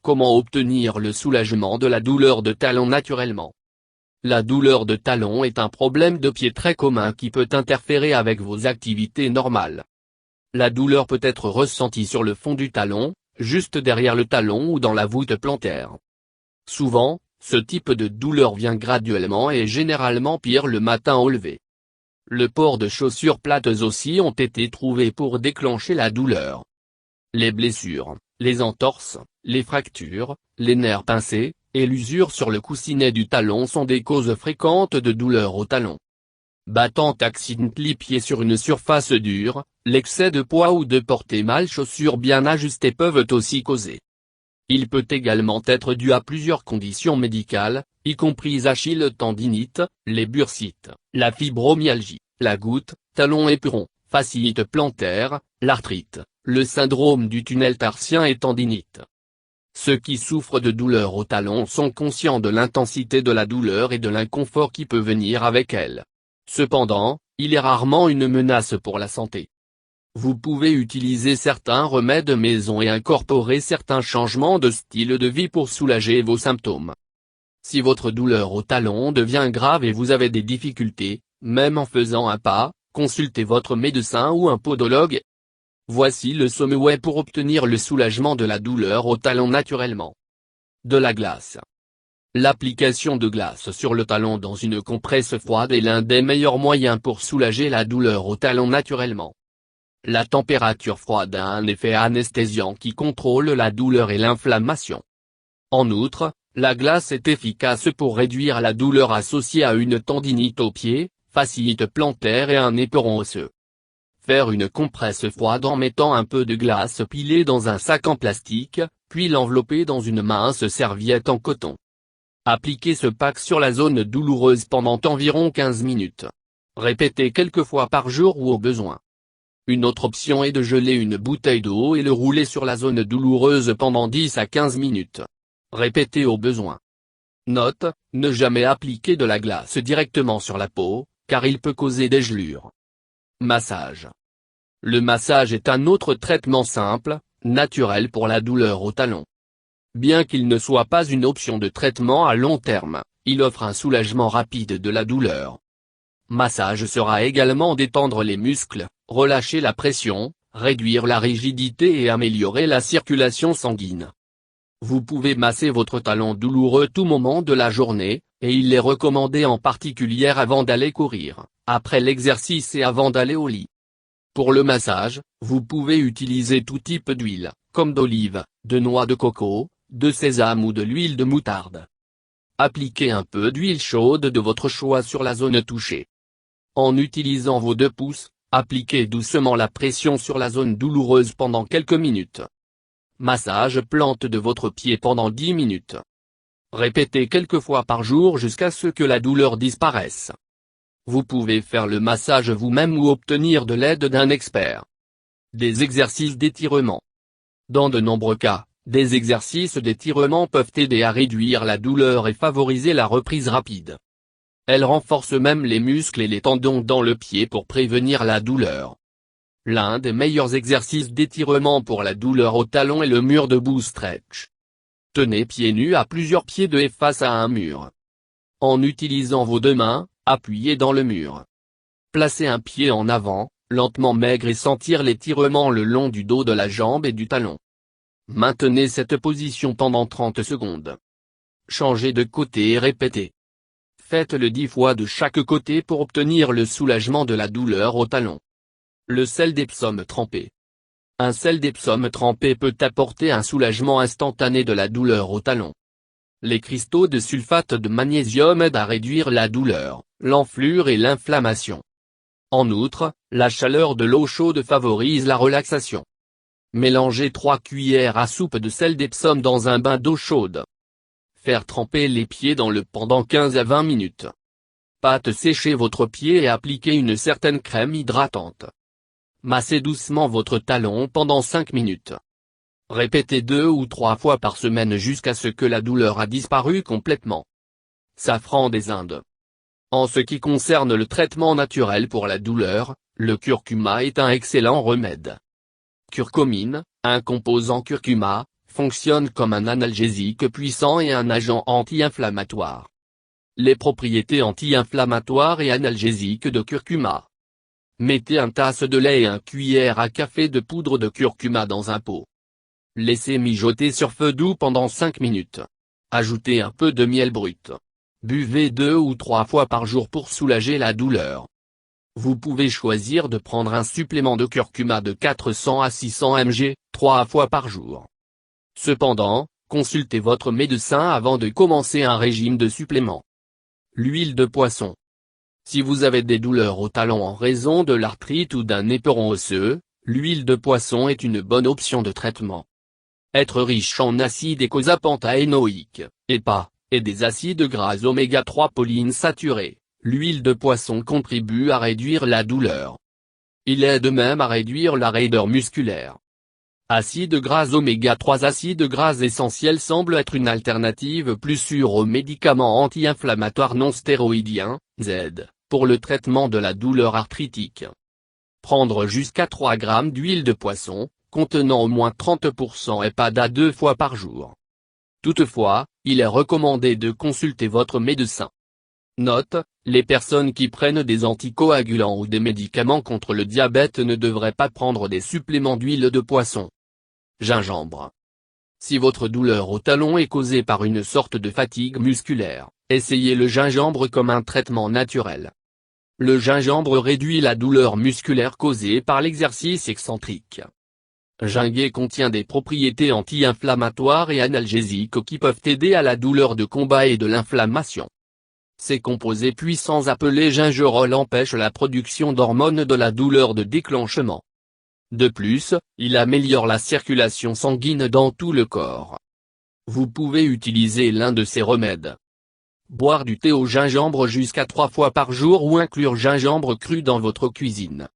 Comment obtenir le soulagement de la douleur de talon naturellement? La douleur de talon est un problème de pied très commun qui peut interférer avec vos activités normales. La douleur peut être ressentie sur le fond du talon, juste derrière le talon ou dans la voûte plantaire. Souvent, ce type de douleur vient graduellement et généralement pire le matin au lever. Le port de chaussures plates aussi ont été trouvés pour déclencher la douleur. Les blessures, les entorses, les fractures, les nerfs pincés, et l'usure sur le coussinet du talon sont des causes fréquentes de douleur au talon. Battant accidentally pied sur une surface dure, l'excès de poids ou de porter mal chaussures bien ajustées peuvent aussi causer. Il peut également être dû à plusieurs conditions médicales, y compris Achille tendinite, les bursites, la fibromyalgie, la goutte, talon éperon, fasciite plantaire, l'arthrite, le syndrome du tunnel tarsien et tendinite. Ceux qui souffrent de douleurs au talon sont conscients de l'intensité de la douleur et de l'inconfort qui peut venir avec elle. Cependant, il est rarement une menace pour la santé. Vous pouvez utiliser certains remèdes maison et incorporer certains changements de style de vie pour soulager vos symptômes. Si votre douleur au talon devient grave et vous avez des difficultés, même en faisant un pas, consultez votre médecin ou un podologue. Voici le sommet pour obtenir le soulagement de la douleur au talon naturellement. De la glace. L'application de glace sur le talon dans une compresse froide est l'un des meilleurs moyens pour soulager la douleur au talon naturellement. La température froide a un effet anesthésiant qui contrôle la douleur et l'inflammation. En outre, la glace est efficace pour réduire la douleur associée à une tendinite au pied, fasciite plantaire et un éperon osseux. Faire une compresse froide en mettant un peu de glace pilée dans un sac en plastique, puis l'envelopper dans une mince serviette en coton. Appliquez ce pack sur la zone douloureuse pendant environ 15 minutes. Répétez quelques fois par jour ou au besoin. Une autre option est de geler une bouteille d'eau et le rouler sur la zone douloureuse pendant 10 à 15 minutes. Répétez au besoin. Note, ne jamais appliquer de la glace directement sur la peau, car il peut causer des gelures. Massage. Le massage est un autre traitement simple, naturel pour la douleur au talon. Bien qu'il ne soit pas une option de traitement à long terme, il offre un soulagement rapide de la douleur. Massage sera également détendre les muscles, relâcher la pression, réduire la rigidité et améliorer la circulation sanguine. Vous pouvez masser votre talon douloureux tout moment de la journée, et il est recommandé en particulier avant d'aller courir, après l'exercice et avant d'aller au lit. Pour le massage, vous pouvez utiliser tout type d'huile, comme d'olive, de noix de coco, de sésame ou de l'huile de moutarde. Appliquez un peu d'huile chaude de votre choix sur la zone touchée. En utilisant vos 2 pouces, appliquez doucement la pression sur la zone douloureuse pendant quelques minutes. Massage plante de votre pied pendant 10 minutes. Répétez quelques fois par jour jusqu'à ce que la douleur disparaisse. Vous pouvez faire le massage vous-même ou obtenir de l'aide d'un expert. Des exercices d'étirement. Dans de nombreux cas, des exercices d'étirement peuvent aider à réduire la douleur et favoriser la reprise rapide. Elles renforcent même les muscles et les tendons dans le pied pour prévenir la douleur. L'un des meilleurs exercices d'étirement pour la douleur au talon est le mur debout stretch. Tenez pieds nus à plusieurs pieds de et face à un mur. En utilisant vos 2 mains, appuyez dans le mur. Placez un pied en avant, lentement maigre et sentir l'étirement le long du dos de la jambe et du talon. Maintenez cette position pendant 30 secondes. Changez de côté et répétez. Faites-le 10 fois de chaque côté pour obtenir le soulagement de la douleur au talon. Le sel d'Epsom trempé. Un sel d'Epsom trempé peut apporter un soulagement instantané de la douleur au talon. Les cristaux de sulfate de magnésium aident à réduire la douleur, l'enflure et l'inflammation. En outre, la chaleur de l'eau chaude favorise la relaxation. Mélangez 3 cuillères à soupe de sel d'Epsom dans un bain d'eau chaude. Faire tremper les pieds dans le pendant 15 à 20 minutes. Pâte sécher votre pied et appliquez une certaine crème hydratante. Massez doucement votre talon pendant 5 minutes. Répétez 2 ou 3 fois par semaine jusqu'à ce que la douleur a disparu complètement. Safran des Indes. En ce qui concerne le traitement naturel pour la douleur, le curcuma est un excellent remède. Curcumine, un composant curcuma, fonctionne comme un analgésique puissant et un agent anti-inflammatoire. Les propriétés anti-inflammatoires et analgésiques de curcuma. Mettez une tasse de lait et une cuillère à café de poudre de curcuma dans un pot. Laissez mijoter sur feu doux pendant 5 minutes. Ajoutez un peu de miel brut. Buvez 2 ou 3 fois par jour pour soulager la douleur. Vous pouvez choisir de prendre un supplément de curcuma de 400 à 600 mg, 3 fois par jour. Cependant, consultez votre médecin avant de commencer un régime de suppléments. L'huile de poisson. Si vous avez des douleurs au talon en raison de l'arthrite ou d'un éperon osseux, l'huile de poisson est une bonne option de traitement. Être riche en acides eicosapentaénoïques, EPA, et des acides gras oméga 3 polyinsaturés, l'huile de poisson contribue à réduire la douleur. Il aide même à réduire la raideur musculaire. Acides gras oméga 3. Acides gras essentiels semblent être une alternative plus sûre aux médicaments anti-inflammatoires non stéroïdiens, Z, pour le traitement de la douleur arthritique. Prendre jusqu'à 3 g d'huile de poisson, contenant au moins 30% EPA 2 fois par jour. Toutefois, il est recommandé de consulter votre médecin. Note, les personnes qui prennent des anticoagulants ou des médicaments contre le diabète ne devraient pas prendre des suppléments d'huile de poisson. Gingembre. Si votre douleur au talon est causée par une sorte de fatigue musculaire, essayez le gingembre comme un traitement naturel. Le gingembre réduit la douleur musculaire causée par l'exercice excentrique. Gingembre contient des propriétés anti-inflammatoires et analgésiques qui peuvent aider à la douleur de combat et de l'inflammation. Ces composés puissants appelés gingerol empêchent la production d'hormones de la douleur de déclenchement. De plus, il améliore la circulation sanguine dans tout le corps. Vous pouvez utiliser l'un de ces remèdes. Boire du thé au gingembre jusqu'à 3 fois par jour ou inclure gingembre cru dans votre cuisine.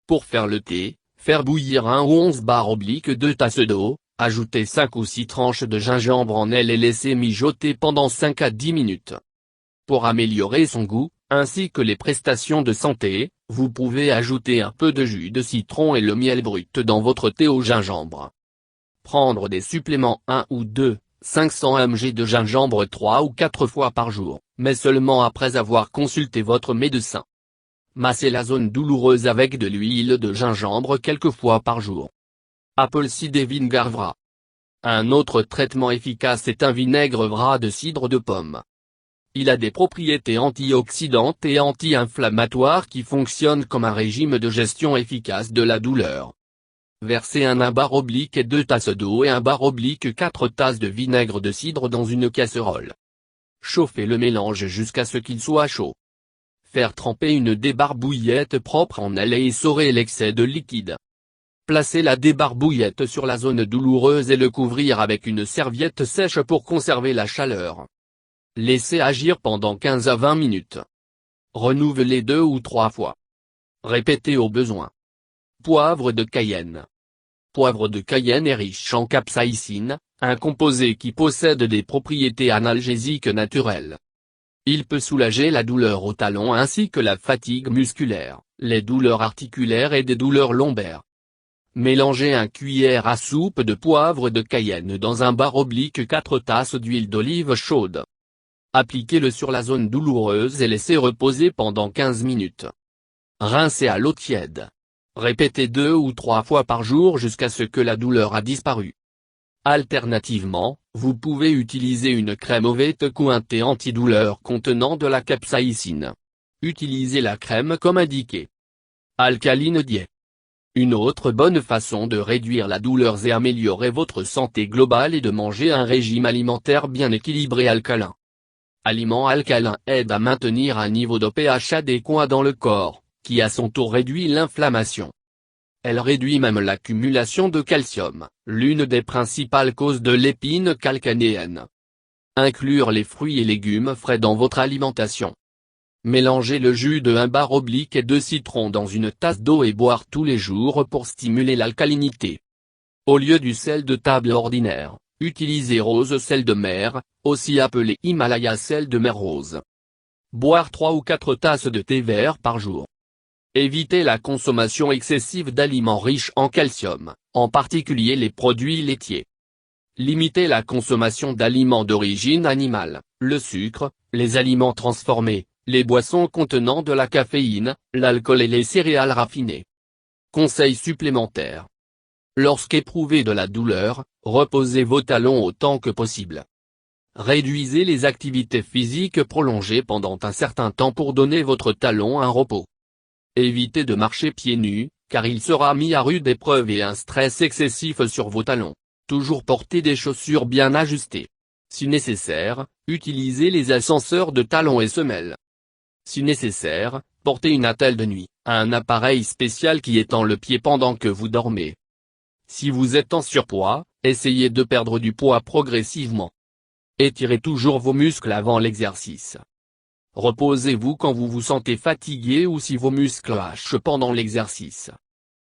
Pour faire le thé, faire bouillir 1 ou 11 bar/2 tasses d'eau, ajouter 5 ou 6 tranches de gingembre en elle et laisser mijoter pendant 5 à 10 minutes. Pour améliorer son goût, ainsi que les prestations de santé, vous pouvez ajouter un peu de jus de citron et le miel brut dans votre thé au gingembre. Prendre des suppléments 1 ou 2, 500 mg de gingembre 3 ou 4 fois par jour, mais seulement après avoir consulté votre médecin. Masser la zone douloureuse avec de l'huile de gingembre quelques fois par jour. Apple cider vinegar vra. Un autre traitement efficace est un vinaigre vra de cidre de pomme. Il a des propriétés antioxydantes et anti-inflammatoires qui fonctionnent comme un régime de gestion efficace de la douleur. Versez 1 bar/2 et 2 tasses d'eau et 1 bar/4 tasses de vinaigre de cidre dans une casserole. Chauffez le mélange jusqu'à ce qu'il soit chaud. Faire tremper une débarbouillette propre en elle et essorer l'excès de liquide. Placez la débarbouillette sur la zone douloureuse et le couvrir avec une serviette sèche pour conserver la chaleur. Laissez agir pendant 15 à 20 minutes. Renouvelez 2 ou 3 fois. Répétez au besoin. Poivre de Cayenne. Poivre de Cayenne est riche en capsaïcine, un composé qui possède des propriétés analgésiques naturelles. Il peut soulager la douleur au talon ainsi que la fatigue musculaire, les douleurs articulaires et des douleurs lombaires. Mélangez 1 cuillère à soupe de poivre de Cayenne dans 1 bar/4 tasses d'huile d'olive chaude. Appliquez-le sur la zone douloureuse et laissez reposer pendant 15 minutes. Rincez à l'eau tiède. Répétez 2 ou 3 fois par jour jusqu'à ce que la douleur a disparu. Alternativement, vous pouvez utiliser une crème Ovetic ou un thé antidouleur contenant de la capsaïcine. Utilisez la crème comme indiqué. Alcaline diet. Une autre bonne façon de réduire la douleur et améliorer votre santé globale est de manger un régime alimentaire bien équilibré alcalin. Aliments alcalins aident à maintenir un niveau de pH adéquat dans le corps, qui à son tour réduit l'inflammation. Elle réduit même l'accumulation de calcium, l'une des principales causes de l'épine calcanéenne. Inclure les fruits et légumes frais dans votre alimentation. Mélangez le jus de 1 bar/2 et 2 citrons dans une tasse d'eau et boire tous les jours pour stimuler l'alcalinité. Au lieu du sel de table ordinaire, utilisez rose sel de mer, aussi appelé Himalaya sel de mer rose. Boire 3 ou 4 tasses de thé vert par jour. Évitez la consommation excessive d'aliments riches en calcium, en particulier les produits laitiers. Limitez la consommation d'aliments d'origine animale, le sucre, les aliments transformés, les boissons contenant de la caféine, l'alcool et les céréales raffinées. Conseil supplémentaire. Lorsqu'éprouvez de la douleur, reposez vos talons autant que possible. Réduisez les activités physiques prolongées pendant un certain temps pour donner votre talon un repos. Évitez de marcher pieds nus, car il sera mis à rude épreuve et un stress excessif sur vos talons. Toujours porter des chaussures bien ajustées. Si nécessaire, utilisez les ascenseurs de talons et semelles. Si nécessaire, portez une attelle de nuit, un appareil spécial qui étend le pied pendant que vous dormez. Si vous êtes en surpoids, essayez de perdre du poids progressivement. Étirez toujours vos muscles avant l'exercice. Reposez-vous quand vous vous sentez fatigué ou si vos muscles hachent pendant l'exercice.